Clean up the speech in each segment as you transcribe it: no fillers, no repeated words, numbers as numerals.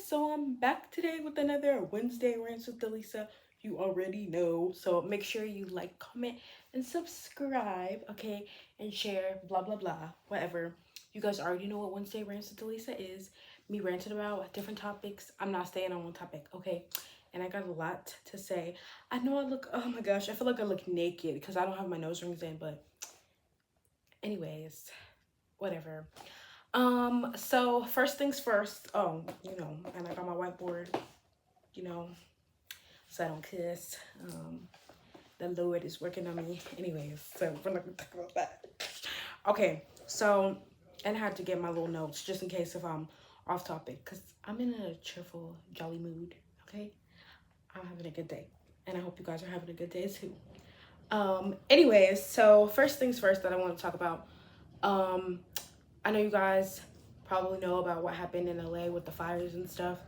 so I'm back today with another Wednesday Rants with Dalisa. You already know, so make sure you like, comment, and subscribe, okay? And share, blah, blah, blah, whatever. You guys already know what Wednesday Rants with Dalisa is. Me ranting about different topics. I'm not staying on one topic, okay? And I got a lot to say. I know I look, oh my gosh, I feel like I look naked because I don't have my nose rings in, but anyways, whatever. So first things first, and I got my whiteboard, you know, so I don't cuss. The Lord is working on me. Anyways, so we're not gonna talk about that. Okay, so, and I had to get my little notes just in case if I'm off topic, because I'm in a cheerful, jolly mood, okay? I'm having a good day, and I hope you guys are having a good day too. Anyways, so first things first that I want to talk about, I know you guys probably know about what happened in LA with the fires and stuff.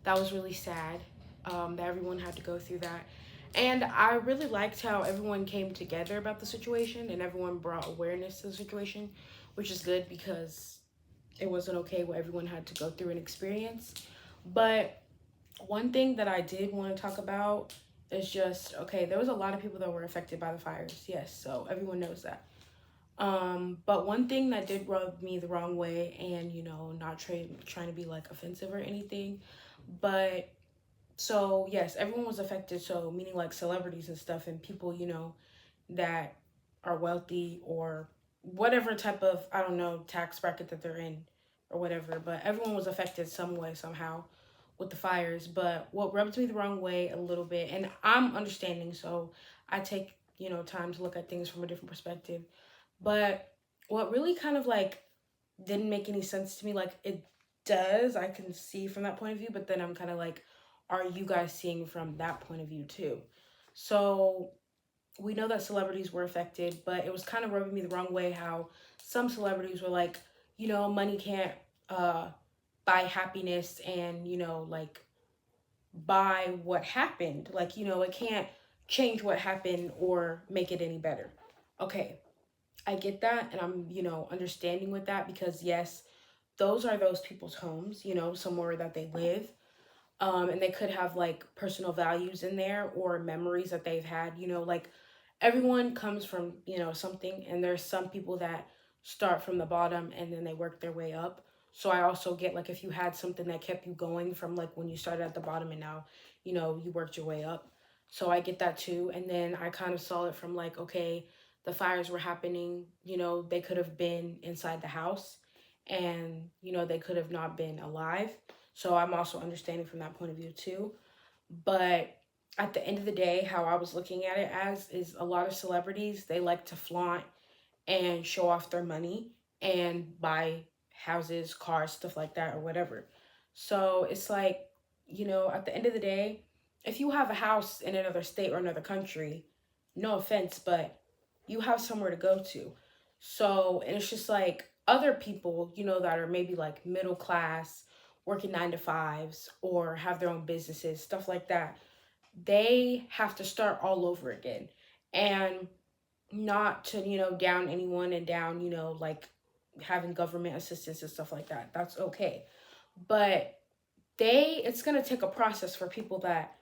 That was really sad, that everyone had to go through that. And I really liked how everyone came together about the situation and everyone brought awareness to the situation, which is good because it wasn't okay what everyone had to go through and experience. But one thing that I did want to talk about is just, okay, there was a lot of people that were affected by the fires. Yes, so everyone knows that. But one thing that did rub me the wrong way, and not trying to be like offensive or anything, but so yes, everyone was affected. So meaning like celebrities and stuff, and people that are wealthy or whatever type of, I don't know, tax bracket that they're in or whatever. But everyone was affected some way somehow with the fires. But what rubs me the wrong way a little bit, and I'm understanding, so I take time to look at things from a different perspective, but what really kind of like didn't make any sense to me, like it does, I can see from that point of view, but then I'm kind of like, are you guys seeing from that point of view too? So we know that celebrities were affected, but it was kind of rubbing me the wrong way how some celebrities were like, money can't uh buy happiness, and like buy what happened. Like, it can't change what happened or make it any better. Okay, I get that, and I'm, understanding with that because yes, those are those people's homes, somewhere that they live. And they could have like personal values in there or memories that they've had, like everyone comes from, something, and there's some people that start from the bottom and then they work their way up. So I also get like if you had something that kept you going from like when you started at the bottom and now, you worked your way up. So I get that too. And then I kind of saw it from like, okay, the fires were happening, they could have been inside the house, and, they could have not been alive. So I'm also understanding from that point of view too. But at the end of the day, how I was looking at it as is a lot of celebrities, they like to flaunt and show off their money and buy houses, cars, stuff like that, or whatever. So it's like, at the end of the day, if you have a house in another state or another country, no offense, but you have somewhere to go to. So, and it's just like other people, that are maybe like middle class, working 9 to 5s, or have their own businesses, stuff like that, they have to start all over again. And not to, down anyone and down, like having government assistance and stuff like that. That's okay. But it's going to take a process for people that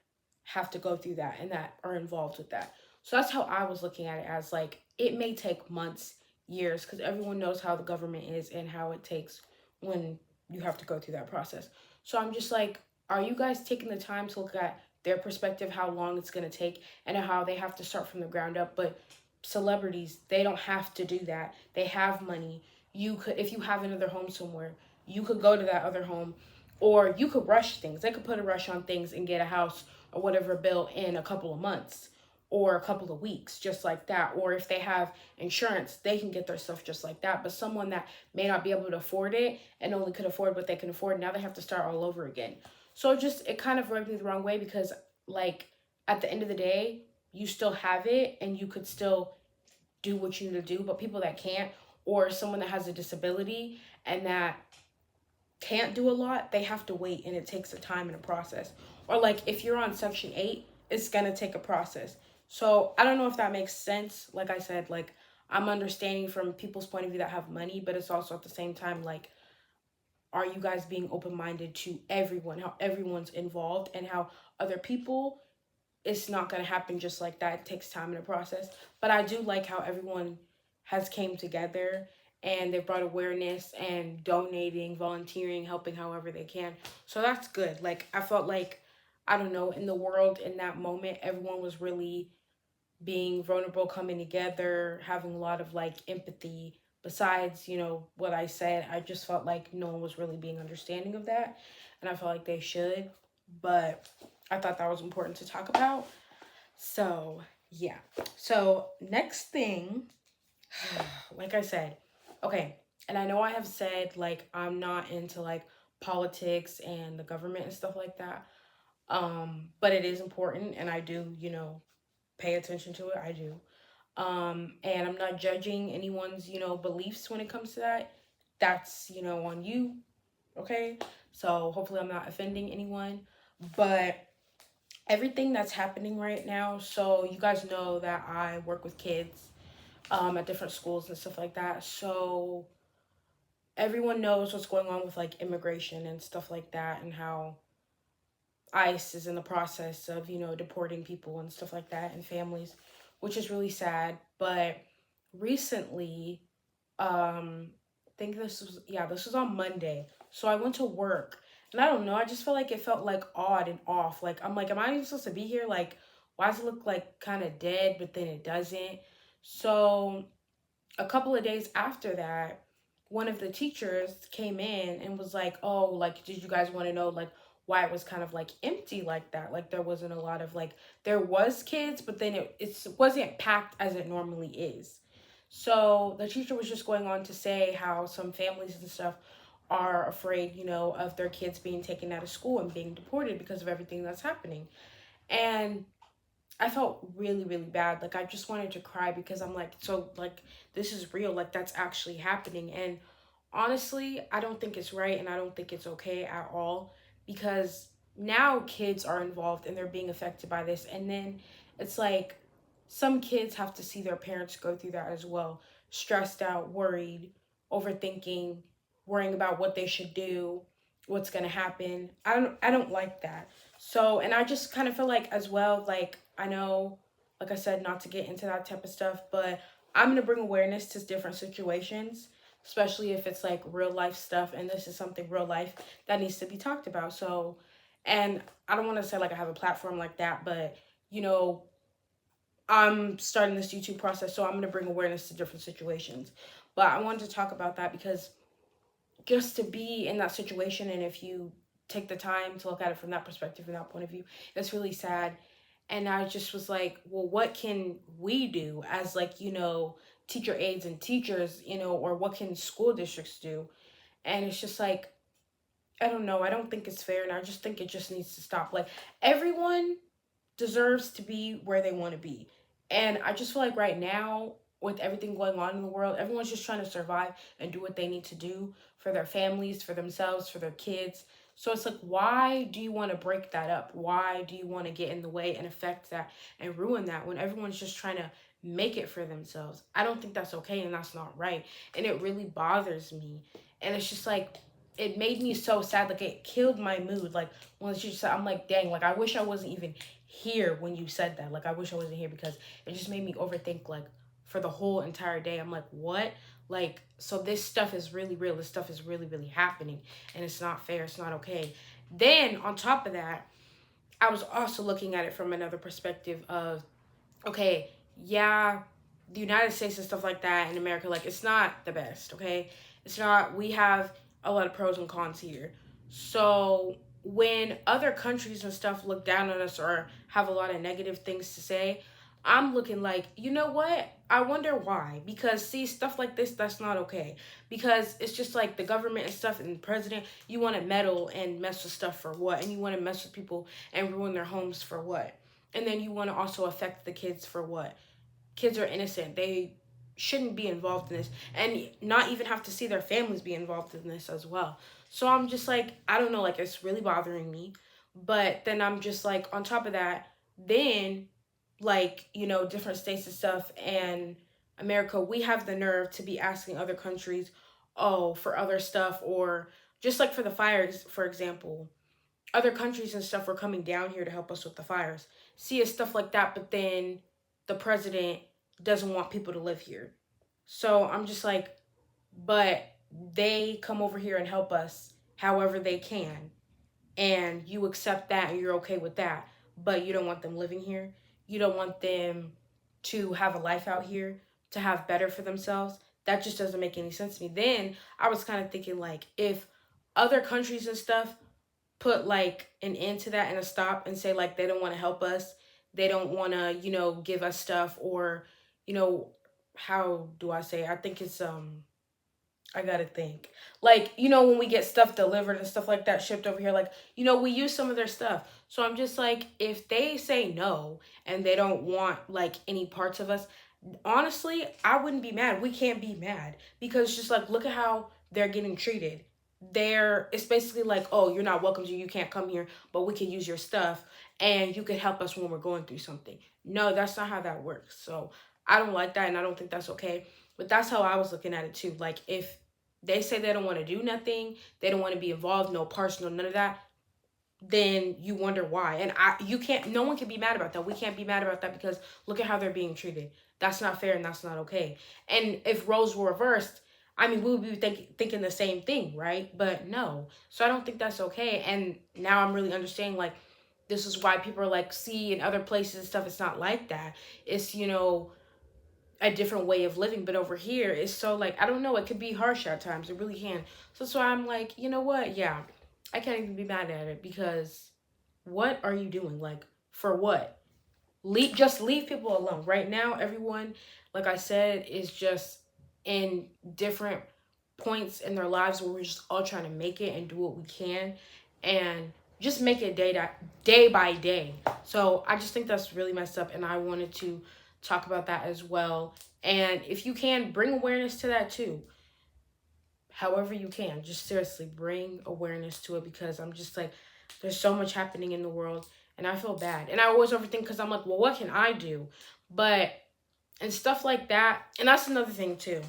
have to go through that and that are involved with that. So that's how I was looking at it, as like it may take months, years, because everyone knows how the government is and how it takes when you have to go through that process. So I'm just like, are you guys taking the time to look at their perspective, how long it's going to take, and how they have to start from the ground up? But celebrities, they don't have to do that. They have money. You could, if you have another home somewhere, you could go to that other home, or you could rush things. They could put a rush on things and get a house or whatever built in a couple of months or a couple of weeks, just like that. Or if they have insurance, they can get their stuff just like that. But someone that may not be able to afford it and only could afford what they can afford, now they have to start all over again. So it kind of rubbed me the wrong way because, like, at the end of the day, you still have it and you could still do what you need to do. But people that can't, or someone that has a disability and that can't do a lot, they have to wait, and it takes a time and a process. Or like if you're on Section 8, it's going to take a process. So I don't know if that makes sense. Like I said, like I'm understanding from people's point of view that have money, but it's also at the same time like are you guys being open-minded to everyone, how everyone's involved, and how other people, it's not going to happen just like that. It takes time in the process. But I do like how everyone has came together and they've brought awareness and donating, volunteering, helping however they can. So that's good. Like, I felt like, I don't know, in the world in that moment, everyone was really being vulnerable, coming together, having a lot of like empathy. Besides, you know, what I said, I just felt like no one was really being understanding of that. And I felt like they should. But I thought that was important to talk about. So, yeah. So, next thing, like I said, okay. And I know I have said like I'm not into like politics and the government and stuff like that. But it is important and I do, you know, pay attention to it. I do. And I'm not judging anyone's, you know, beliefs when it comes to that. That's, you know, on you. Okay. So hopefully I'm not offending anyone. But everything that's happening right now, so you guys know that I work with kids at different schools and stuff like that. So everyone knows what's going on with like immigration and stuff like that, and how ICE is in the process of, you know, deporting people and stuff like that and families, which is really sad. But recently, I think this was on Monday. So I went to work and I don't know, I just felt like it felt like odd and off. Like, I'm like, am I even supposed to be here? Like, why does it look like kind of dead, but then it doesn't? So a couple of days after that, one of the teachers came in and was like, oh, like, did you guys want to know, like, why it was kind of like empty like that? Like, there wasn't a lot of like, there was kids, but then it wasn't packed as it normally is. So the teacher was just going on to say how some families and stuff are afraid, you know, of their kids being taken out of school and being deported because of everything that's happening. And I felt really, really bad. Like, I just wanted to cry because I'm like, so, like, this is real. Like, that's actually happening. And honestly, I don't think it's right and I don't think it's okay at all, because now kids are involved and they're being affected by this. And then it's like some kids have to see their parents go through that as well. Stressed out, worried, overthinking, worrying about what they should do, what's going to happen. I don't like that. So, and I just kind of feel like as well, like, I know, like I said, not to get into that type of stuff, but I'm going to bring awareness to different situations, especially if it's like real life stuff. And this is something real life that needs to be talked about. So, and I don't want to say like I have a platform like that, but, you know, I'm starting this YouTube process, so I'm going to bring awareness to different situations. But I wanted to talk about that because just to be in that situation, and if you take the time to look at it from that perspective, from that point of view, it's really sad. And I just was like, well, what can we do as, like, you know, teacher aides and teachers, you know, or what can school districts do? And it's just like, I don't know. I don't think it's fair, and I just think it just needs to stop. Like, everyone deserves to be where they want to be. And I just feel like right now, with everything going on in the world, everyone's just trying to survive and do what they need to do for their families, for themselves, for their kids. So it's like, why do you want to break that up? Why do you want to get in the way and affect that and ruin that when everyone's just trying to make it for themselves? I don't think that's okay and that's not right. And it really bothers me. And it's just like, it made me so sad. Like, it killed my mood. Like, when she said, I'm like, dang, like, I wish I wasn't even here when you said that. Like, I wish I wasn't here, because it just made me overthink, like, for the whole entire day. I'm like, what? Like, so this stuff is really real. This stuff is really, really happening. And it's not fair. It's not okay. Then, on top of that, I was also looking at it from another perspective of, okay, yeah, the United States and stuff like that in America, like, it's not the best, okay? It's not. We have a lot of pros and cons here. So when other countries and stuff look down on us or have a lot of negative things to say, I'm looking like, you know what? I wonder why. Because, see, stuff like this, that's not okay. Because it's just like the government and stuff and the president, you want to meddle and mess with stuff for what? And you want to mess with people and ruin their homes for what? And then you want to also affect the kids for what? Kids are innocent. They shouldn't be involved in this, and not even have to see their families be involved in this as well. So I'm just like, I don't know, like, it's really bothering me. But then I'm just like, on top of that, then, like, you know, different states and stuff and America, we have the nerve to be asking other countries, oh, for other stuff, or just like for the fires, for example, other countries and stuff were coming down here to help us with the fires. See, it's stuff like that, but then the president doesn't want people to live here. So I'm just like, but they come over here and help us however they can. And you accept that and you're okay with that. But you don't want them living here. You don't want them to have a life out here, to have better for themselves. That just doesn't make any sense to me. Then I was kind of thinking, like, if other countries and stuff put like an end to that and a stop and say like they don't want to help us, they don't want to, give us stuff, or, you know, how do I say? I think it's I gotta think. Like, when we get stuff delivered and stuff like that shipped over here, like, we use some of their stuff. So I'm just like, if they say no and they don't want like any parts of us, honestly, I wouldn't be mad. We can't be mad because just like, look at how they're getting treated. It's basically like, oh, you're not welcome to, you can't come here, but we can use your stuff and you can help us when we're going through something. No, that's not how that works. So I don't like that and I don't think that's okay. But that's how I was looking at it too. Like, if they say they don't want to do nothing, they don't want to be involved, no parts, no none of that, then you wonder why. And no one can be mad about that. We can't be mad about that because look at how they're being treated. That's not fair and that's not okay. And if roles were reversed, I mean, we would be thinking the same thing, right? But no. So I don't think that's okay. And now I'm really understanding, like, this is why people are like, see, in other places and stuff, it's not like that. It's, a different way of living. But over here, it's so, like, I don't know, it could be harsh at times. It really can. So that's why I'm like, you know what? Yeah, I can't even be mad at it because what are you doing? Like, for what? Just leave people alone. Right now, everyone, like I said, is just in different points in their lives where we're just all trying to make it and do what we can and just make it day by day. So I just think that's really messed up, and I wanted to talk about that as well. And if you can, bring awareness to that too. However you can, just seriously bring awareness to it, because I'm just like, there's so much happening in the world and I feel bad. And I always overthink because I'm like, well, what can I do? But, and stuff like that. And that's another thing too.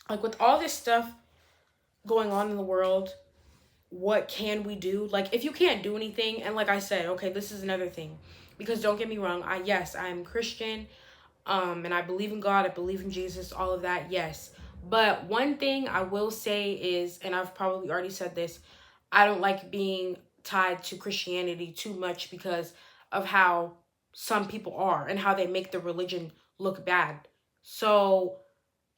Like, with all this stuff going on in the world, what can we do? Like, if you can't do anything, and like I said, okay, this is another thing. Because don't get me wrong, yes, I'm Christian. And I believe in God, I believe in Jesus, all of that, yes. But one thing I will say is, and I've probably already said this, I don't like being tied to Christianity too much because of how some people are and how they make the religion look bad. So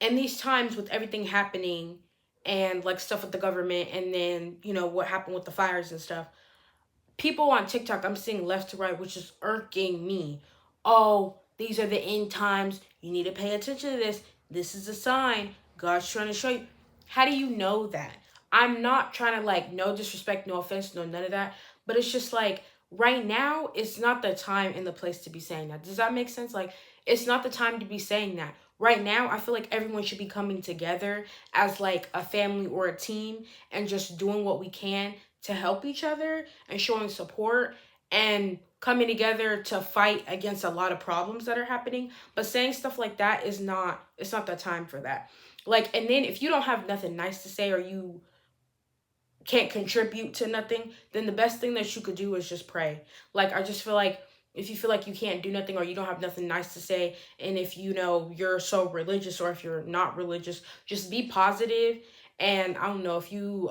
in these times with everything happening and like stuff with the government, and then, what happened with the fires and stuff, people on TikTok, I'm seeing left to right, which is irking me. Oh, these are the end times. You need to pay attention to this. This is a sign. God's trying to show you. How do you know that? I'm not trying to, like, no disrespect, no offense, no none of that. But it's just like, right now, it's not the time and the place to be saying that. Does that make sense? Like, it's not the time to be saying that. Right now, I feel like everyone should be coming together as like a family or a team and just doing what we can to help each other and showing support and coming together to fight against a lot of problems that are happening. But saying stuff like that it's not the time for that. Like, and then if you don't have nothing nice to say or you can't contribute to nothing, then the best thing that you could do is just pray. Like, I just feel like if you feel like you can't do nothing or you don't have nothing nice to say, and if you're so religious, or if you're not religious, just be positive. And I don't know if you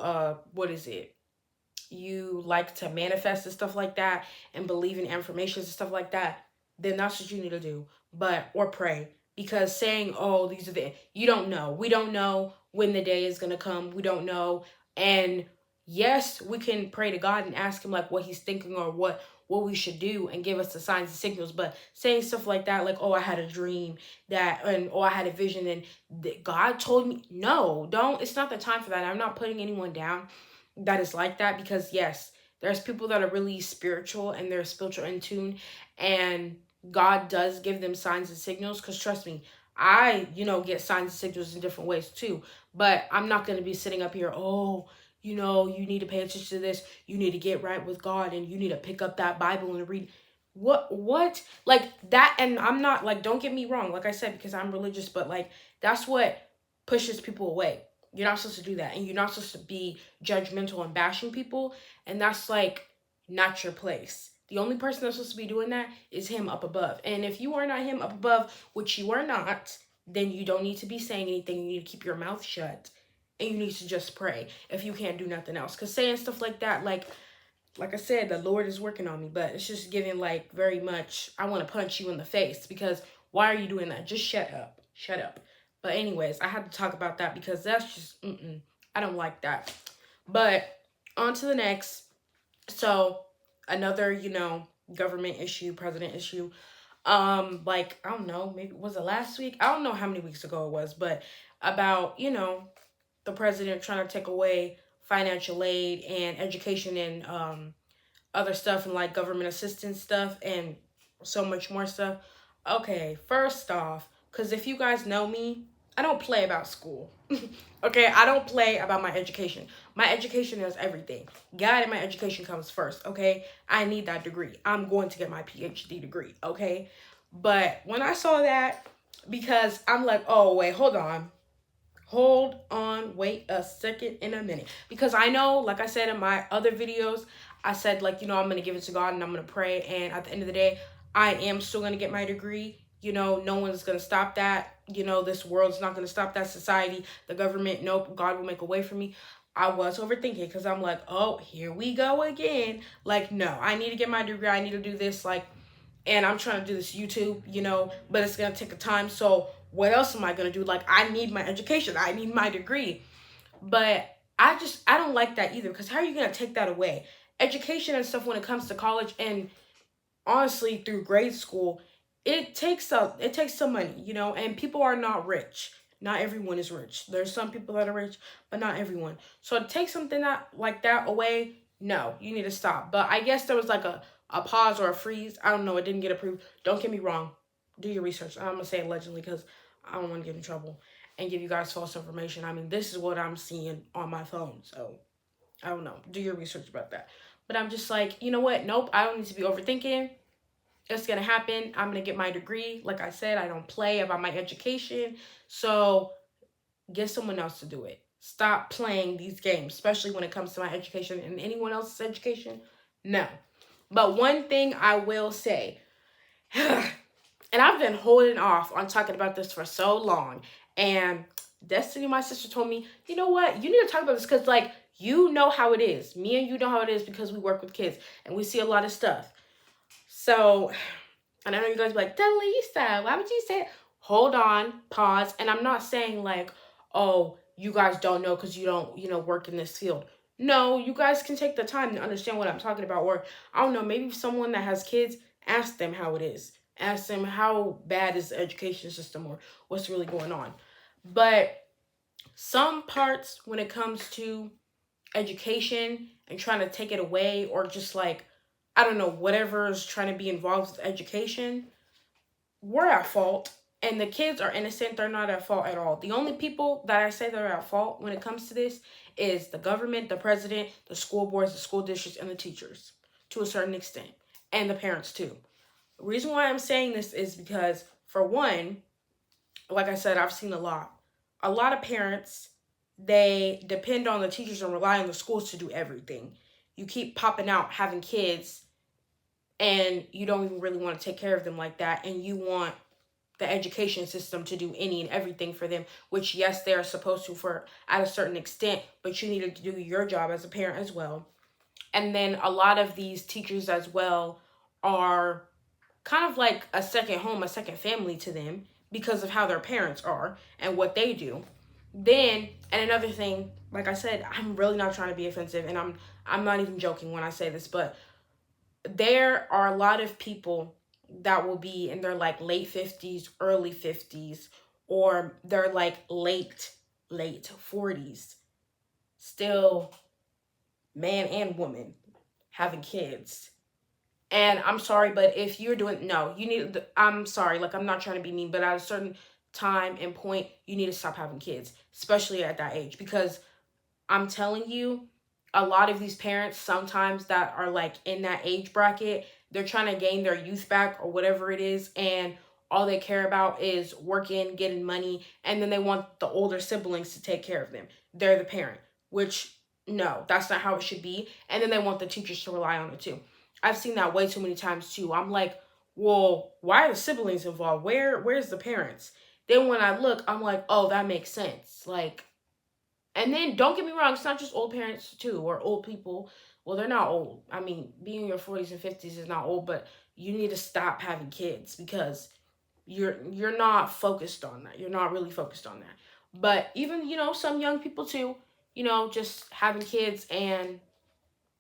you like to manifest and stuff like that and believe in affirmations and stuff like that, then that's what you need to do. Or pray. Because saying, oh, you don't know. We don't know when the day is going to come. We don't know. And yes, we can pray to God and ask him like what he's thinking or what we should do and give us the signs and signals. But saying stuff like that, like, oh, I had a dream I had a vision and God told me, no, don't. It's not the time for that. I'm not putting anyone down that is like that, because yes, there's people that are really spiritual and they're spiritual in tune, and God does give them signs and signals. Because trust me, I get signs and signals in different ways too. But I'm not going to be sitting up here, oh, you need to pay attention to this, you need to get right with God, and you need to pick up that Bible and read what like that. And I'm not, like, don't get me wrong, like I said, because I'm religious, but like that's what pushes people away. You're not supposed to do that. And you're not supposed to be judgmental and bashing people. And that's like not your place. The only person that's supposed to be doing that is him up above. And if you are not him up above, which you are not, then you don't need to be saying anything. You need to keep your mouth shut. And you need to just pray if you can't do nothing else. Because saying stuff like that, like I said, the Lord is working on me. But it's just giving like very much, I want to punch you in the face. Because why are you doing that? Just shut up. Shut up. But anyways, I had to talk about that because that's just, I don't like that. But on to the next. So another, government issue, president issue. Like, I don't know, maybe was it last week? I don't know how many weeks ago it was, but about, the president trying to take away financial aid and education and other stuff and like government assistance stuff and so much more stuff. Okay, first off, because if you guys know me, I don't play about school. Okay, I don't play about my education. My education is everything. God and my education comes first, okay? I need that degree. I'm going to get my PhD degree, okay? But when I saw that, because I'm like, oh, wait, hold on, wait a second in a minute. Because I know, like I said in my other videos, I said, like, I'm going to give it to God and I'm going to pray. And at the end of the day, I am still going to get my degree. No one's going to stop that. This world's not going to stop that. Society, the government, nope, God will make a way for me. I was overthinking because I'm like, oh, here we go again. Like, no, I need to get my degree. I need to do this, like, and I'm trying to do this YouTube, but it's going to take a time. So what else am I going to do? Like, I need my education. I need my degree. But I don't like that either, because how are you going to take that away? Education and stuff when it comes to college and honestly through grade school, it takes some money, and people are not rich. Not everyone is rich. There's some people that are rich, but not everyone. So to take something like that away, no, you need to stop. But I guess there was like a pause or a freeze. I don't know. It didn't get approved. Don't get me wrong. Do your research. I'm going to say allegedly because I don't want to get in trouble and give you guys false information. I mean, this is what I'm seeing on my phone. So I don't know. Do your research about that. But I'm just like, you know what? Nope. I don't need to be overthinking. It's going to happen. I'm going to get my degree. Like I said, I don't play about my education. So get someone else to do it. Stop playing these games, especially when it comes to my education and anyone else's education. No. But one thing I will say, and I've been holding off on talking about this for so long, and Destiny, my sister, told me, you know what? You need to talk about this because, like, you know how it is. Me and you know how it is because we work with kids and we see a lot of stuff. So, and I know you guys be like, Dalisa, why would you say it? Hold on, pause. And I'm not saying like, oh, you guys don't know because you don't, work in this field. No, you guys can take the time to understand what I'm talking about. Or, I don't know, maybe someone that has kids, ask them how it is. Ask them how bad is the education system or what's really going on. But some parts when it comes to education and trying to take it away or just like, I don't know, whatever is trying to be involved with education, we're at fault. And the kids are innocent. They're not at fault at all. The only people that I say that are at fault when it comes to this is the government, the president, the school boards, the school districts, and the teachers to a certain extent. And the parents too. The reason why I'm saying this is because, for one, like I said, I've seen a lot. A lot of parents, they depend on the teachers and rely on the schools to do everything. You keep popping out having kids and you don't even really want to take care of them like that, and you want the education system to do any and everything for them, which yes, they are supposed to for at a certain extent, but you need to do your job as a parent as well. And then a lot of these teachers as well are kind of like a second home, a second family to them because of how their parents are and what they do. Then, and another thing, like I said, I'm really not trying to be offensive, and I'm not even joking when I say this, but there are a lot of people that will be in their like late 50s, early 50s, or they're like late 40s, still man and woman having kids. And I'm sorry, but if you're doing, no, you need, I'm sorry, like I'm not trying to be mean, but at a certain time and point, you need to stop having kids, especially at that age, because I'm telling you, a lot of these parents sometimes that are like in that age bracket, they're trying to gain their youth back or whatever it is, and all they care about is working, getting money, and then they want the older siblings to take care of them. they're the parent, which no, that's not how it should be. And then they want the teachers to rely on it too. I've seen that way too many times too. I'm like, well, why are the siblings involved? Where's the parents? Then when I look, I'm like, oh, that makes sense. Like, and then don't get me wrong, it's not just old parents too or old people. Well, they're not old. I mean, being in your 40s and 50s is not old, but you need to stop having kids because you're not focused on that. You're not really focused on that. But even, some young people too, just having kids and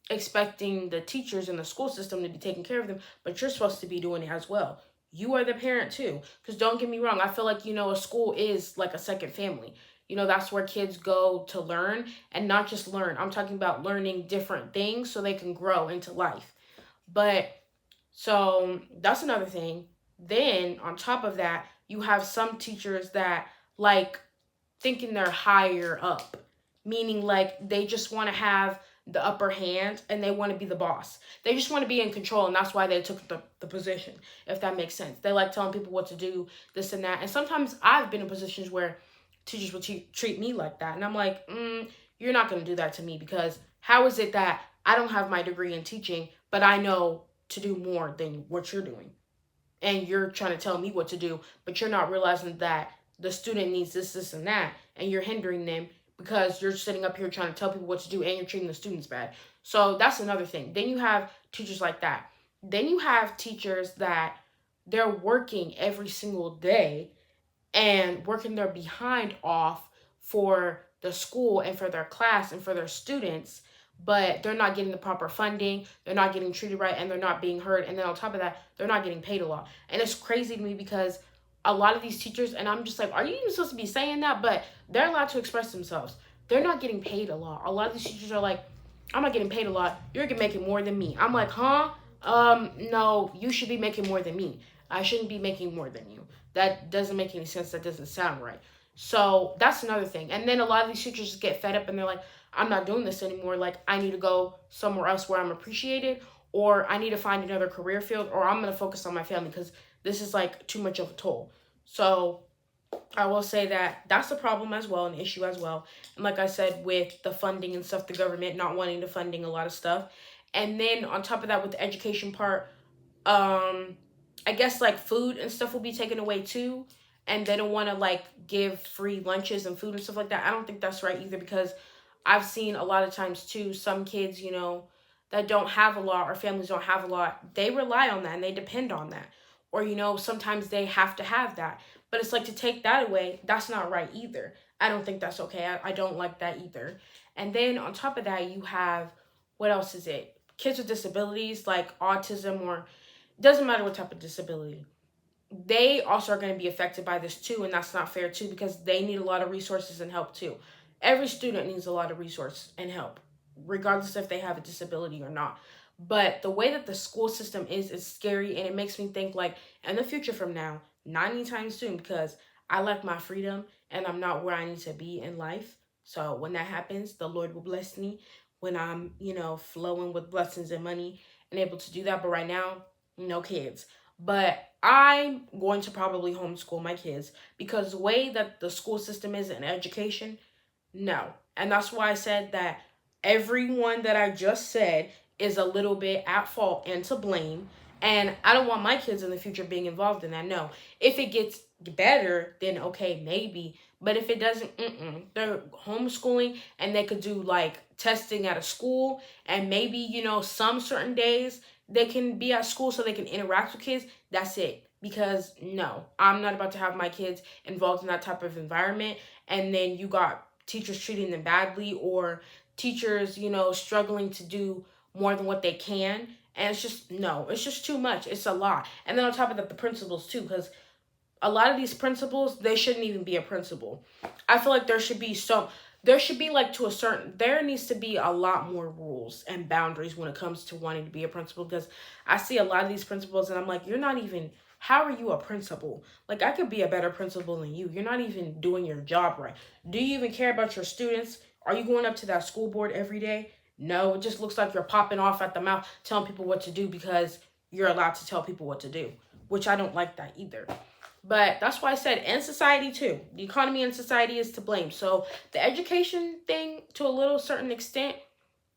expecting the teachers in the school system to be taking care of them, but you're supposed to be doing it as well. You are the parent too. Because don't get me wrong, I feel like, a school is like a second family. That's where kids go to learn and not just learn. I'm talking about learning different things so they can grow into life. But so that's another thing. Then on top of that, you have some teachers that like thinking they're higher up, meaning like they just want to have the upper hand and they want to be the boss. They just want to be in control, and that's why they took the position, if that makes sense. They like telling people what to do, this and that. And sometimes I've been in positions where teachers will treat me like that. And I'm like, you're not going to do that to me, because how is it that I don't have my degree in teaching, but I know to do more than what you're doing? And you're trying to tell me what to do, but you're not realizing that the student needs this, and that, and you're hindering them because you're sitting up here trying to tell people what to do and you're treating the students bad. So that's another thing. Then you have teachers like that. Then you have teachers that they're working every single day and working their behind off for the school and for their class and for their students, but they're not getting the proper funding, they're not getting treated right, and they're not being heard. And then on top of that, they're not getting paid a lot. And it's crazy to me because a lot of these teachers, and I'm just like, are you even supposed to be saying that? But they're allowed to express themselves. They're not getting paid a lot. A lot of these teachers are like, I'm not getting paid a lot. You're making more than me. I'm like, huh? No, you should be making more than me. I shouldn't be making more than you. That doesn't make any sense. That doesn't sound right. So that's another thing. And then a lot of these teachers just get fed up and they're like, I'm not doing this anymore. Like, I need to go somewhere else where I'm appreciated, or I need to find another career field, or I'm going to focus on my family because this is like too much of a toll. So I will say that that's a problem as well, an issue as well. And like I said, with the funding and stuff, the government not wanting to funding a lot of stuff. And then on top of that, with the education part, I guess like food and stuff will be taken away too. And they don't want to like give free lunches and food and stuff like that. I don't think that's right either, because I've seen a lot of times too, some kids, that don't have a lot, or families don't have a lot, they rely on that and they depend on that. Or, sometimes they have to have that. But it's like, to take that away, that's not right either. I don't think that's okay. I don't like that either. And then on top of that, you have, what else is it? Kids with disabilities like autism, or doesn't matter what type of disability. They also are going to be affected by this too, and that's not fair too, because they need a lot of resources and help too. Every student needs a lot of resource and help, regardless if they have a disability or not. But the way that the school system is scary, and it makes me think like, in the future from now, not anytime soon, because I like my freedom and I'm not where I need to be in life. So when that happens, the Lord will bless me when I'm, flowing with blessings and money and able to do that. But right now, no kids. But I'm going to probably homeschool my kids, because the way that the school system is in education, no. And that's why I said that everyone that I just said is a little bit at fault and to blame. And I don't want my kids in the future being involved in that. No. If it gets better, then okay, maybe. But if it doesn't, they're homeschooling, and they could do like testing at a school, and maybe, some certain days they can be at school so they can interact with kids. That's it. Because no, I'm not about to have my kids involved in that type of environment. And then you got teachers treating them badly, or teachers, struggling to do more than what they can. And it's just, no, it's just too much. It's a lot. And then on top of that, the principals too, because a lot of these principals, they shouldn't even be a principal. I feel like there should be like there needs to be a lot more rules and boundaries when it comes to wanting to be a principal, because I see a lot of these principals and I'm like, how are you a principal? Like, I could be a better principal than you. You're not even doing your job right. Do you even care about your students? Are you going up to that school board every day? No, it just looks like you're popping off at the mouth telling people what to do because you're allowed to tell people what to do, which I don't like that either. But that's why I said, and society too. The economy and society is to blame. So the education thing, to a little certain extent,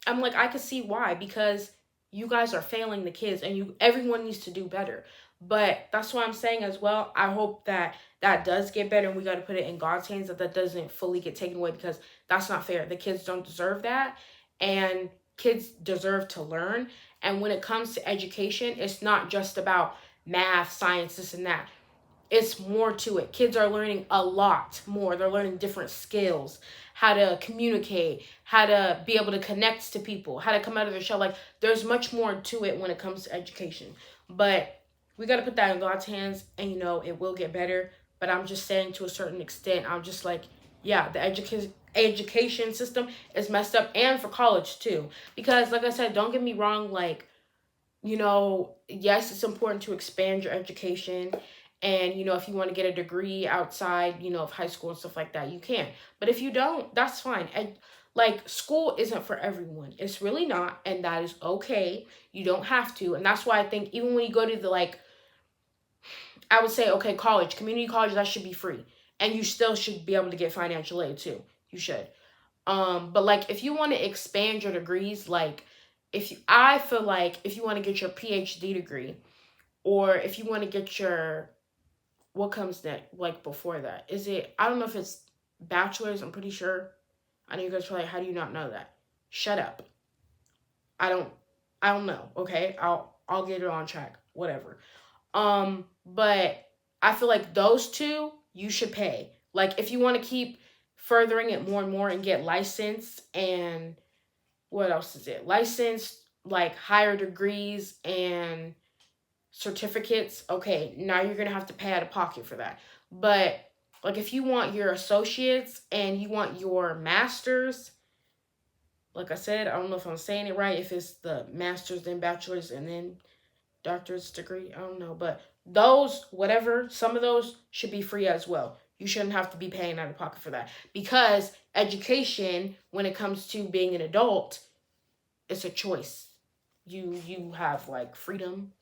I'm like, I could see why, because you guys are failing the kids, and everyone needs to do better. But that's why I'm saying as well, I hope that that does get better, and we got to put it in God's hands, that doesn't fully get taken away, because that's not fair. The kids don't deserve that, and kids deserve to learn. And when it comes to education, it's not just about math, science, this and that. It's more to it. Kids are learning a lot more. They're learning different skills, how to communicate, how to be able to connect to people, how to come out of their shell. Like, there's much more to it when it comes to education. But we got to put that in God's hands, and it will get better. But I'm just saying, to a certain extent, I'm just like, yeah, the education system is messed up, and for college too. Because, like I said, don't get me wrong, like, yes, it's important to expand your education. And, if you want to get a degree outside, of high school and stuff like that, you can. But if you don't, that's fine. And, like, school isn't for everyone. It's really not. And that is okay. You don't have to. And that's why I think even when you go to I would say, okay, college, community college, that should be free. And you still should be able to get financial aid too. You should. But like, if you want to expand your degrees, like, I feel like if you want to get your PhD degree, or if you want to get your, what comes next, like before that? I don't know if it's bachelor's, I'm pretty sure. I know you guys are like, how do you not know that? Shut up. I don't know, okay? I'll get it on track, whatever. But I feel like those two, you should pay. Like, if you want to keep furthering it more and more and get licensed, and what else is it? Licensed, like, higher degrees and certificates, okay, now you're gonna have to pay out of pocket for that. But like, if you want your associates and you want your masters, like I said, I don't know if I'm saying it right, if it's the masters then bachelor's and then doctor's degree, I don't know, but those, whatever, some of those should be free as well. You shouldn't have to be paying out of pocket for that, because education, when it comes to being an adult, it's a choice. You have like freedom.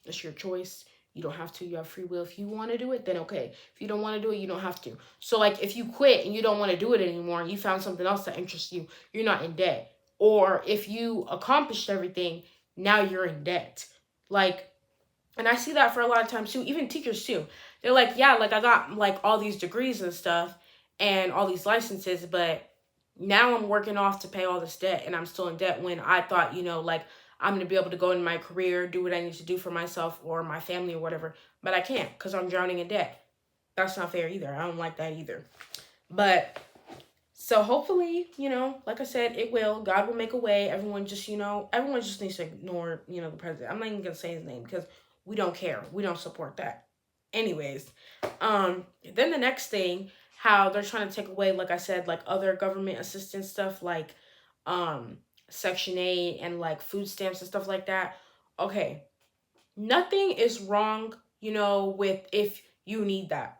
It's your choice. You don't have to. You have free will. If you want to do it, then okay. If you don't want to do it, you don't have to. So, like, if you quit and you don't want to do it anymore, and you found something else that interests you, you're not in debt. Or if you accomplished everything, now you're in debt. Like, and I see that for a lot of times too. Even teachers too. They're like, yeah, like, I got like all these degrees and stuff and all these licenses, but now I'm working off to pay all this debt, and I'm still in debt, when I thought, like, I'm going to be able to go in my career, do what I need to do for myself or my family or whatever. But I can't, because I'm drowning in debt. That's not fair either. I don't like that either. But, so hopefully, like I said, it will. God will make a way. Everyone just needs to ignore, the president. I'm not even going to say his name, because we don't care. We don't support that. Anyways, then the next thing, how they're trying to take away, like I said, like, other government assistance stuff, like, Section 8 and like food stamps and stuff like that. Okay, nothing is wrong, with if you need that.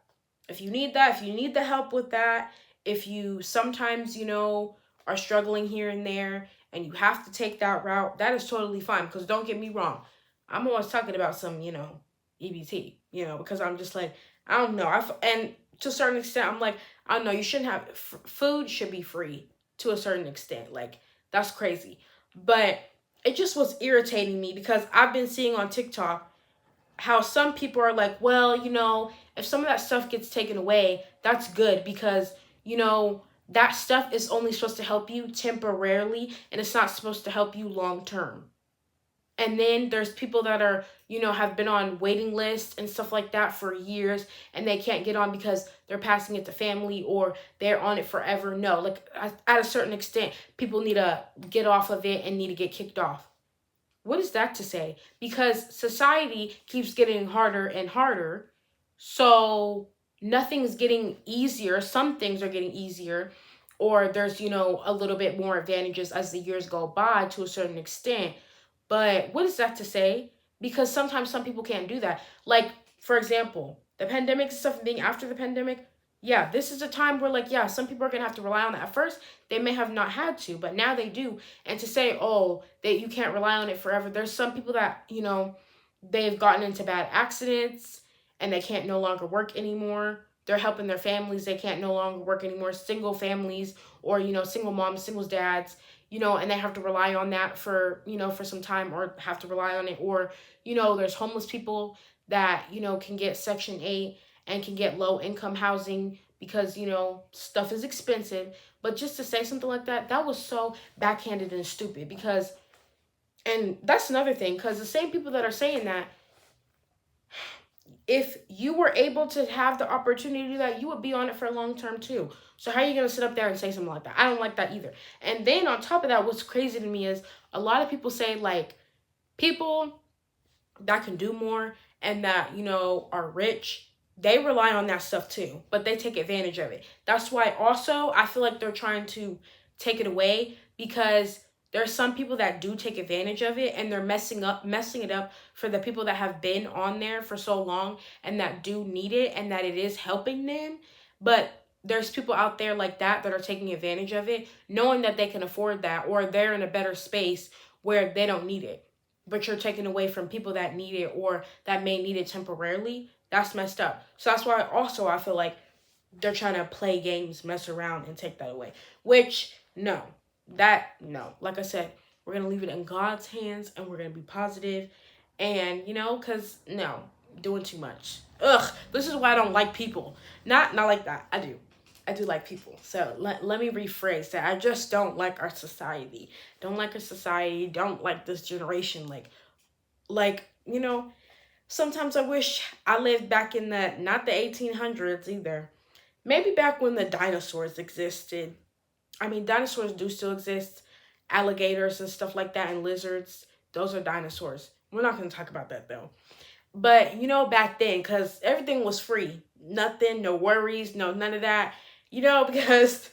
If you need that, if you need the help with that, if you sometimes, are struggling here and there and you have to take that route, that is totally fine. Because don't get me wrong, I'm always talking about some, EBT, because I'm just like, I don't know. And to a certain extent, I'm like, I don't know, you shouldn't have, food should be free to a certain extent. Like, that's crazy. But it just was irritating me, because I've been seeing on TikTok how some people are like, well, if some of that stuff gets taken away, that's good, because, that stuff is only supposed to help you temporarily, and it's not supposed to help you long term. And then there's people that are, have been on waiting lists and stuff like that for years, and they can't get on because they're passing it to family, or they're on it forever. No, like, at a certain extent, people need to get off of it and need to get kicked off. What is that to say? Because society keeps getting harder and harder, so nothing's getting easier. Some things are getting easier, or there's, a little bit more advantages as the years go by to a certain extent. But what is that to say? Because sometimes some people can't do that. Like, for example, the pandemic and stuff, being after the pandemic, yeah, this is a time where, like, yeah, some people are going to have to rely on that. At first, they may have not had to, but now they do. And to say, oh, that you can't rely on it forever, there's some people that, they've gotten into bad accidents, and they can't no longer work anymore. They're helping their families. They can't no longer work anymore. Single families, or, single moms, singles dads, and they have to rely on that for, for some time, or have to rely on it. Or, there's homeless people that, can get Section 8 and can get low income housing because, stuff is expensive. But just to say something like that, that was so backhanded and stupid because, and that's another thing, because the same people that are saying that, if you were able to have the opportunity to do that, you would be on it for a long term too. So how are you going to sit up there and say something like that? I don't like that either. And then on top of that, what's crazy to me is a lot of people say, like, people that can do more and that, are rich, they rely on that stuff too, but they take advantage of it. That's why also I feel like they're trying to take it away, because there's some people that do take advantage of it, and they're messing it up for the people that have been on there for so long and that do need it and that it is helping them. But there's people out there like that are taking advantage of it, knowing that they can afford that, or they're in a better space where they don't need it. But you're taking away from people that need it, or that may need it temporarily. That's messed up. So that's why also I feel like they're trying to play games, mess around, and take that away. Which, no. No. Like I said, we're going to leave it in God's hands, and we're going to be positive. And, because, no, doing too much. Ugh, this is why I don't like people. Not like that. I do like people. So let me rephrase that. I just don't like our society. Don't like our society. Don't like this generation. Like, sometimes I wish I lived back in not the 1800s either. Maybe back when the dinosaurs existed. I mean, dinosaurs do still exist. Alligators and stuff like that, and lizards. Those are dinosaurs. We're not going to talk about that, though. But, back then, because everything was free. Nothing, no worries, no none of that. Because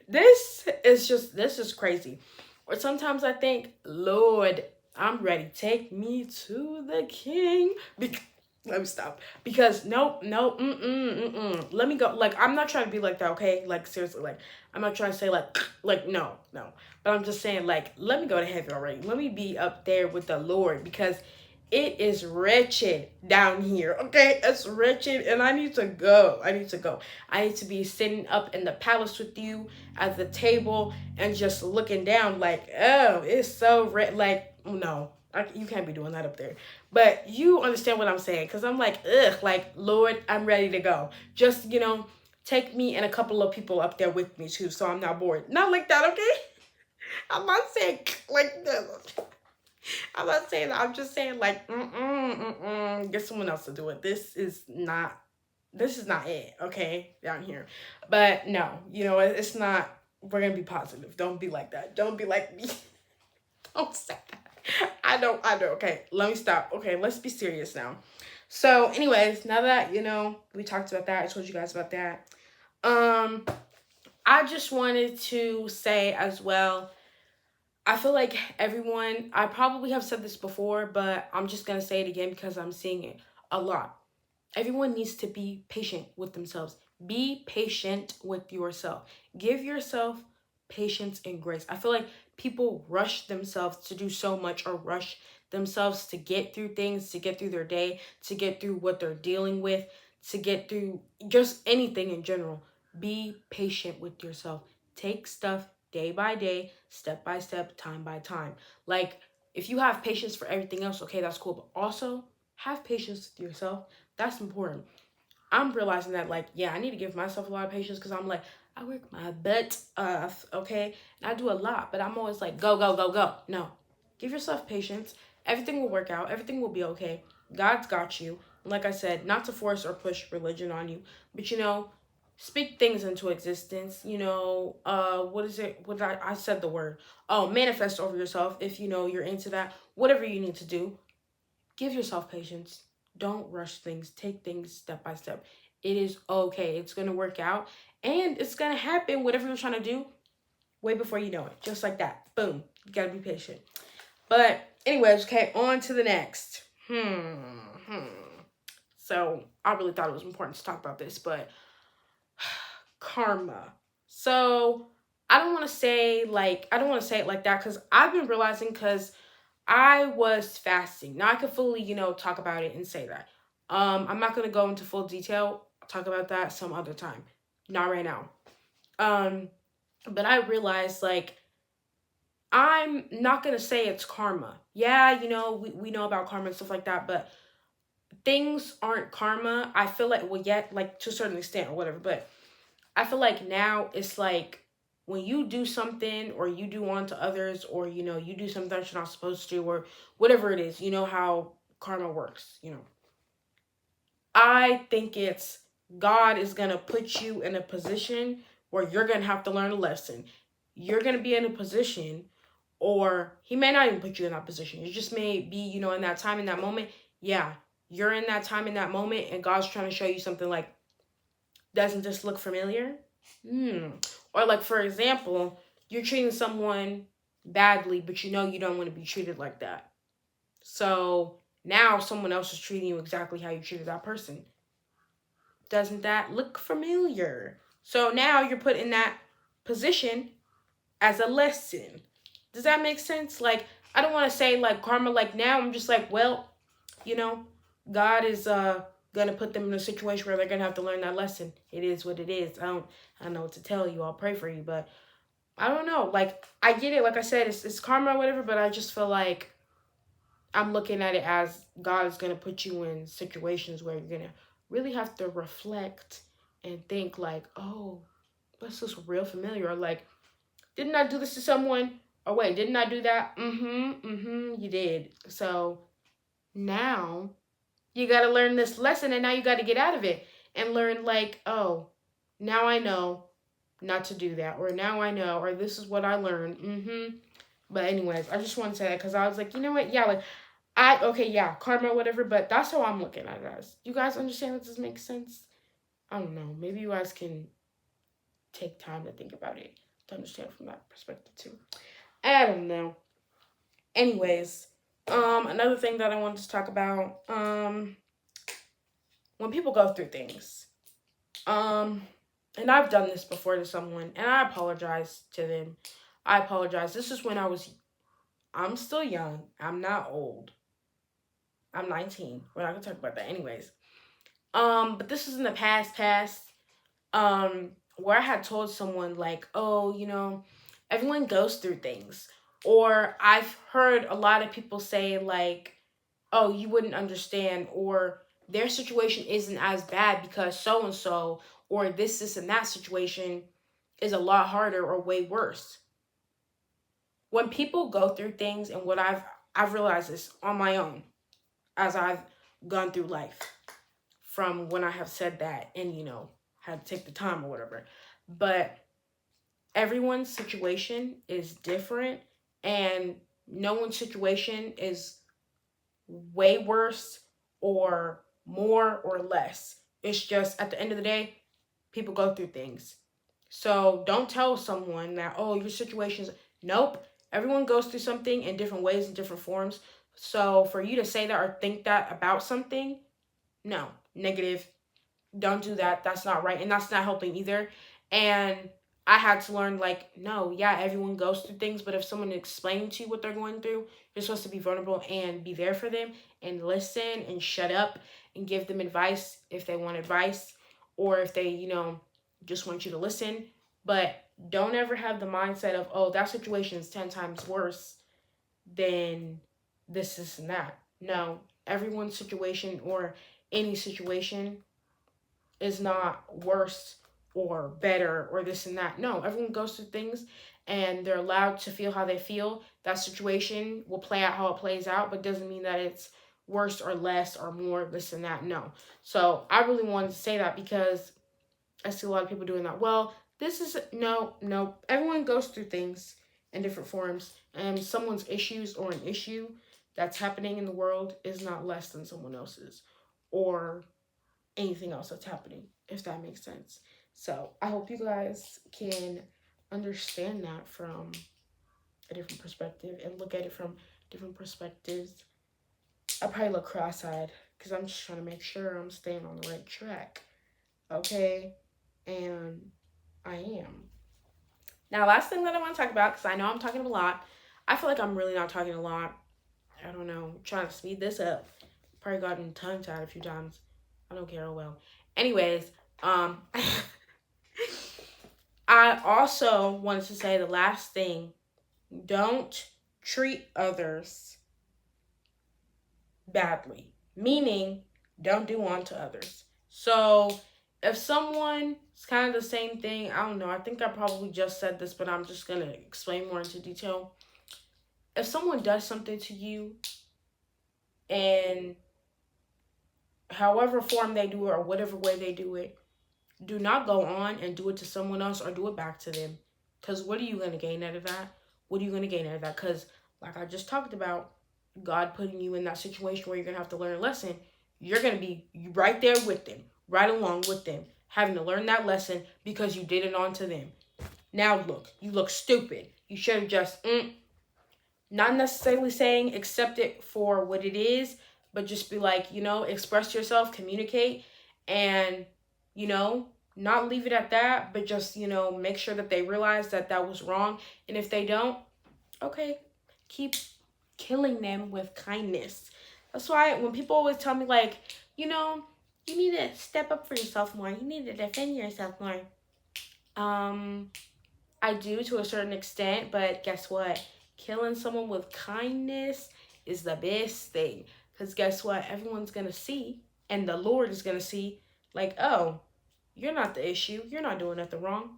this is crazy. Or sometimes I think, Lord, I'm ready. Take me to the King. Let me stop. Because nope. Let me go. Like, I'm not trying to be like that, okay? Like, seriously, like, I'm not trying to say like no. But I'm just saying, like, let me go to heaven already. Let me be up there with the Lord, because it is wretched down here, okay? It's wretched, and I need to go. I need to be sitting up in the palace with you at the table and just looking down like, oh, it's so like, no. You can't be doing that up there. But you understand what I'm saying, because I'm like, ugh, like, Lord, I'm ready to go. Just, take me and a couple of people up there with me, too, so I'm not bored. Not like that, okay? I'm not saying like this. I'm not saying that. I'm just saying, like, get someone else to do it. This is not it, okay, down here. But no, it's not. We're going to be positive. Don't be like that. Don't be like me. Don't say that. I know. Okay, let me stop. Okay, let's be serious now. So, anyways, now that, we talked about that, I told you guys about that. I just wanted to say as well, I feel like everyone, I probably have said this before, but I'm just going to say it again because I'm seeing it a lot. Everyone needs to be patient with themselves. Be patient with yourself. Give yourself patience and grace. I feel like people rush themselves to do so much, or rush themselves to get through things, to get through their day, to get through what they're dealing with, to get through just anything in general. Be patient with yourself. Take stuff day by day, step by step, time by time. Like, if you have patience for everything else, okay, that's cool. But also, have patience with yourself. That's important. I'm realizing that, like, yeah, I need to give myself a lot of patience, because I'm like, I work my butt off, okay? And I do a lot, but I'm always like, go. No. Give yourself patience. Everything will work out. Everything will be okay. God's got you. Like I said, not to force or push religion on you, but, speak things into existence. What is it? I said the word. Oh, manifest over yourself if, you're into that. Whatever you need to do. Give yourself patience. Don't rush things. Take things step by step. It is okay. It's going to work out. And it's going to happen, whatever you're trying to do, way before you know it. Just like that. Boom. You got to be patient. But anyways, okay, on to the next. So I really thought it was important to talk about this, but karma. So I don't want to say it like that, because I've been realizing, because I was fasting. Now I could fully, talk about it and say that. I'm not going to go into full detail. I'll talk about that some other time. Not right now. But I realized, like, I'm not going to say it's karma. Yeah, we know about karma and stuff like that, but things aren't karma. I feel like, well, yet, like, to a certain extent or whatever, but I feel like now it's like when you do something or you do unto others, or, you do something that you're not supposed to, or whatever it is, you know how karma works, I think it's God is going to put you in a position where you're going to have to learn a lesson. You're going to be in a position, or he may not even put you in that position. You just may be, in that time, in that moment. Yeah, you're in that time, in that moment, and God's trying to show you something like, doesn't this look familiar? Or like, for example, you're treating someone badly, but you don't want to be treated like that. So now someone else is treating you exactly how you treated that person. Doesn't that look familiar? So now you're put in that position as a lesson. Does that make sense? Like, I don't want to say like karma, like now I'm just like, well, God is gonna put them in a situation where they're gonna have to learn that lesson. It is what it is. I don't know what to tell you. I'll pray for you, but I don't know. Like, I get it. Like I said, it's karma or whatever, but I just feel like I'm looking at it as God is gonna put you in situations where you're gonna really have to reflect and think like, oh, this is real familiar. Or like, didn't I do this to someone? Or wait, didn't I do that? You did. So now you got to learn this lesson, and now you got to get out of it and learn like, oh, now I know not to do that, or now I know, or this is what I learned. But anyways, I just want to say that because I was like, you know what? Yeah, like okay, yeah, karma, whatever, but that's how I'm looking at it as. You guys understand if this makes sense? I don't know. Maybe you guys can take time to think about it, to understand from that perspective too. I don't know. Anyways, another thing that I wanted to talk about, when people go through things, and I've done this before to someone, and I apologize to them. I apologize. This is when I'm still young. I'm not old. I'm 19. We're not gonna talk about that anyways. But this is in the past, where I had told someone like, oh, everyone goes through things. Or I've heard a lot of people say like, oh, you wouldn't understand, or their situation isn't as bad because so and so, or this and that situation is a lot harder or way worse. When people go through things, and what I've realized this on my own as I've gone through life, from when I have said that and had to take the time or whatever. But everyone's situation is different, and no one's situation is way worse or more or less. It's just at the end of the day, people go through things. So don't tell someone that, oh, your situation's, nope. Everyone goes through something in different ways, in different forms. So for you to say that or think that about something, no, negative. Don't do that. That's not right. And that's not helping either. And I had to learn, like, no, yeah, everyone goes through things, but if someone explains to you what they're going through, you're supposed to be vulnerable and be there for them and listen and shut up and give them advice if they want advice, or if they, just want you to listen. But don't ever have the mindset of, oh, that situation is 10 times worse than this, and that. No, everyone's situation or any situation is not worse or better or this and that. No, everyone goes through things, and they're allowed to feel how they feel. That situation will play out how it plays out, but doesn't mean that it's worse or less or more this and that. No. So I really wanted to say that because I see a lot of people doing that. Well, this is no. Everyone goes through things in different forms, and someone's issues or an issue that's happening in the world is not less than someone else's or anything else that's happening, if that makes sense. So I hope you guys can understand that from a different perspective and look at it from different perspectives. I probably look cross-eyed because I'm just trying to make sure I'm staying on the right track. Okay? And I am. Now, last thing that I want to talk about, because I know I'm talking a lot. I feel like I'm really not talking a lot. I don't know. I'm trying to speed this up. Probably gotten tongue tied a few times. I don't care. Oh well. Anyways, I also wanted to say the last thing. Don't treat others badly. Meaning, don't do unto others. So, if someone, it's kind of the same thing. I don't know. I think I probably just said this, but I'm just going to explain more into detail. If someone does something to you and however form they do it or whatever way they do it, do not go on and do it to someone else or do it back to them. Because what are you going to gain out of that? What are you going to gain out of that? Because like I just talked about, God putting you in that situation where you're going to have to learn a lesson. You're going to be right there with them, right along with them, having to learn that lesson because you did it onto them. Now look, you look stupid. You should have just, not necessarily saying accept it for what it is, but just be like, express yourself, communicate, and, not leave it at that, but just, make sure that they realize that that was wrong. And if they don't, okay, keep killing them with kindness. That's why when people always tell me, like, you need to step up for yourself more. You need to defend yourself more. I do to a certain extent, but guess what? Killing someone with kindness is the best thing. Because guess what? Everyone's going to see, and the Lord is going to see, like, oh, you're not the issue. You're not doing nothing wrong.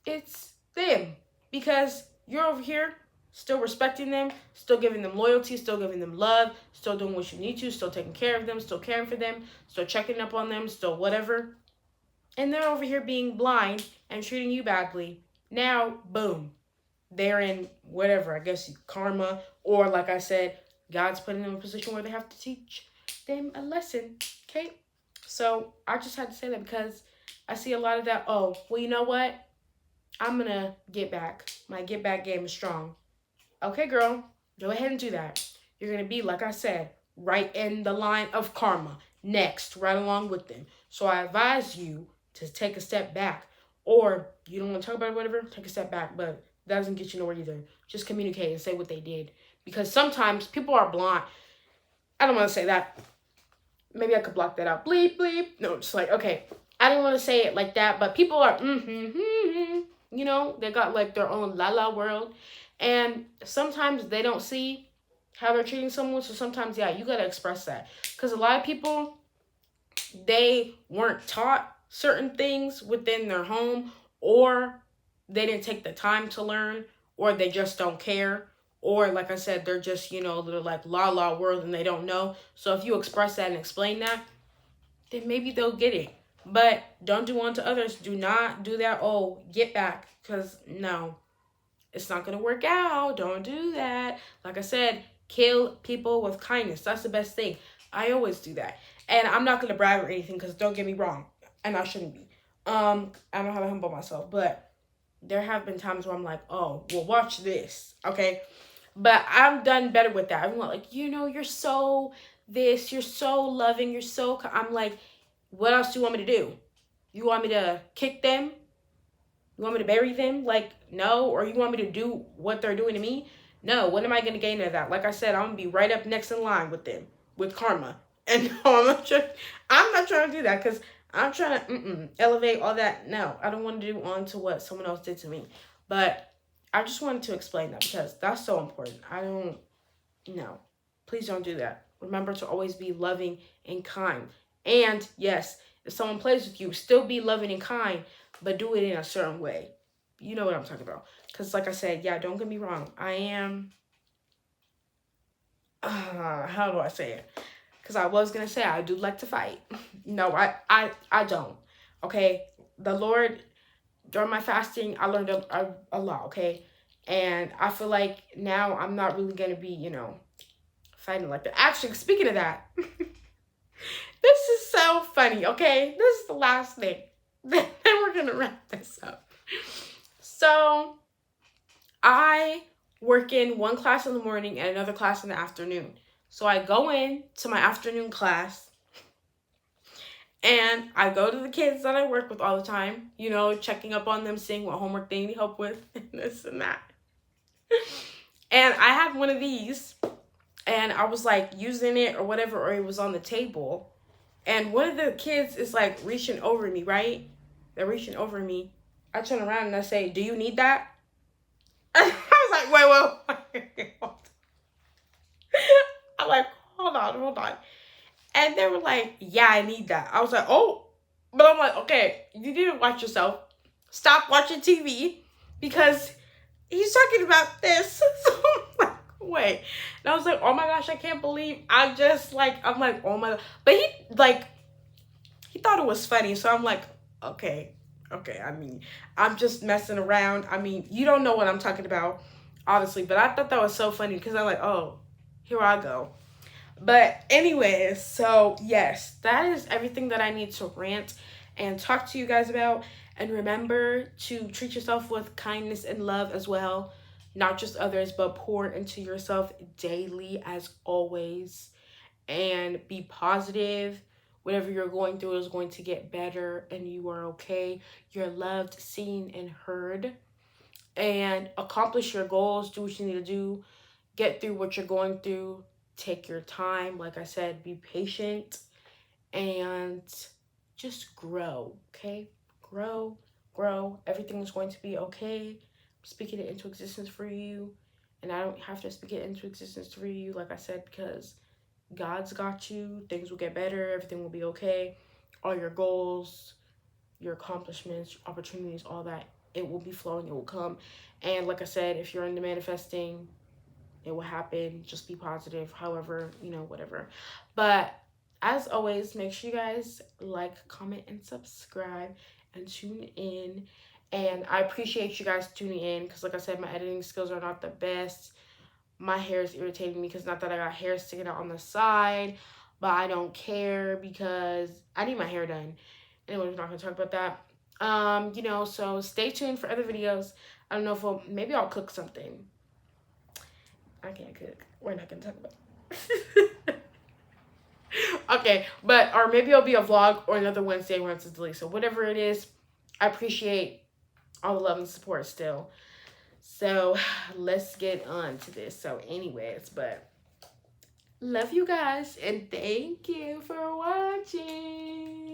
It's them. Because you're over here still respecting them, still giving them loyalty, still giving them love, still doing what you need to, still taking care of them, still caring for them, still checking up on them, still whatever. And they're over here being blind and treating you badly. Now, boom, they're in whatever, I guess, karma, or like I said, God's putting them in a position where they have to teach them a lesson, okay? So I just had to say that because I see a lot of that, oh, well, you know what? I'm going to get back. My get back game is strong. Okay, girl, go ahead and do that. You're going to be, like I said, right in the line of karma, next, right along with them. So I advise you to take a step back. Or you don't want to talk about it, whatever, take a step back. But that doesn't get you nowhere either. Just communicate and say what they did. Because sometimes people are blind. I don't want to say that. Maybe I could block that out. Bleep, bleep. No, just like, okay. I don't want to say it like that. But people are, they got like their own la-la world. And sometimes they don't see how they're treating someone. So sometimes, yeah, you got to express that. Because a lot of people, they weren't taught certain things within their home, or they didn't take the time to learn, or they just don't care, or like I said, they're just, they're like la world and they don't know. So if you express that and explain that, then maybe they'll get it. But don't do unto others. Do not do that. Oh, get back. Because no, it's not going to work out. Don't do that. Like I said, kill people with kindness. That's the best thing. I always do that. And I'm not going to brag or anything because don't get me wrong. And I shouldn't be. I know how to humble myself. But there have been times where I'm like, oh, well, watch this. Okay. But I've done better with that. I'm like, you're so this. You're so loving. You're so... I'm like, what else do you want me to do? You want me to kick them? You want me to bury them? Like, no. Or you want me to do what they're doing to me? No. What am I going to gain out of that? Like I said, I'm going to be right up next in line with them. With karma. And no, I'm not trying to do that because I'm trying to elevate all that. No, I don't want to do on to what someone else did to me. But I just wanted to explain that because that's so important. Please don't do that. Remember to always be loving and kind. And yes, if someone plays with you, still be loving and kind, but do it in a certain way. You know what I'm talking about. Because like I said, yeah, don't get me wrong. I am, how do I say it? Because I was going to say I do like to fight. No, I don't. Okay? The Lord, during my fasting, I learned a lot, okay? And I feel like now I'm not really going to be, fighting like that. Actually, speaking of that, this is so funny, okay? This is the last thing. Then we're going to wrap this up. So, I work in one class in the morning and another class in the afternoon. So I go in to my afternoon class and I go to the kids that I work with all the time, checking up on them, seeing what homework they need help with, and this and that. And I have one of these, and I was like using it or whatever, or it was on the table, and one of the kids is like reaching over me, right? They're reaching over me. I turn around and I say, "Do you need that?" I was like, wait. I'm like, hold on. And they were like, yeah, I need that. I was like, oh. But I'm like, okay, you need to watch yourself. Stop watching TV because he's talking about this. So I'm like, wait. And I was like, oh my gosh, I can't believe I'm like, oh my God. But he thought it was funny. So I'm like, okay. I mean, I'm just messing around. I mean, you don't know what I'm talking about, obviously. But I thought that was so funny because I'm like, oh, here I go. But anyways, so yes, that is everything that I need to rant and talk to you guys about. And remember to treat yourself with kindness and love as well. Not just others, but pour into yourself daily as always. And be positive. Whatever you're going through is going to get better and you are okay. You're loved, seen, and heard. And accomplish your goals. Do what you need to do. Get through what you're going through. Take your time. Like I said, be patient and just grow, okay? Grow. Everything is going to be okay. I'm speaking it into existence for you. And I don't have to speak it into existence for you, like I said, because God's got you. Things will get better. Everything will be okay. All your goals, your accomplishments, opportunities, all that, it will be flowing. It will come. And like I said, if you're into manifesting, it will happen. Just be positive. However, whatever. But as always, make sure you guys like, comment, and subscribe and tune in. And I appreciate you guys tuning in because, like I said, my editing skills are not the best. My hair is irritating me because not that I got hair sticking out on the side, but I don't care because I need my hair done. Anyway, we're not going to talk about that. So stay tuned for other videos. I don't know if maybe I'll cook something. I can't cook. We're not going to talk about it. Okay, or maybe it'll be a vlog or another Wednesday Rants with Dalisa. Whatever it is, I appreciate all the love and support still. So let's get on to this. So anyways, but love you guys and thank you for watching.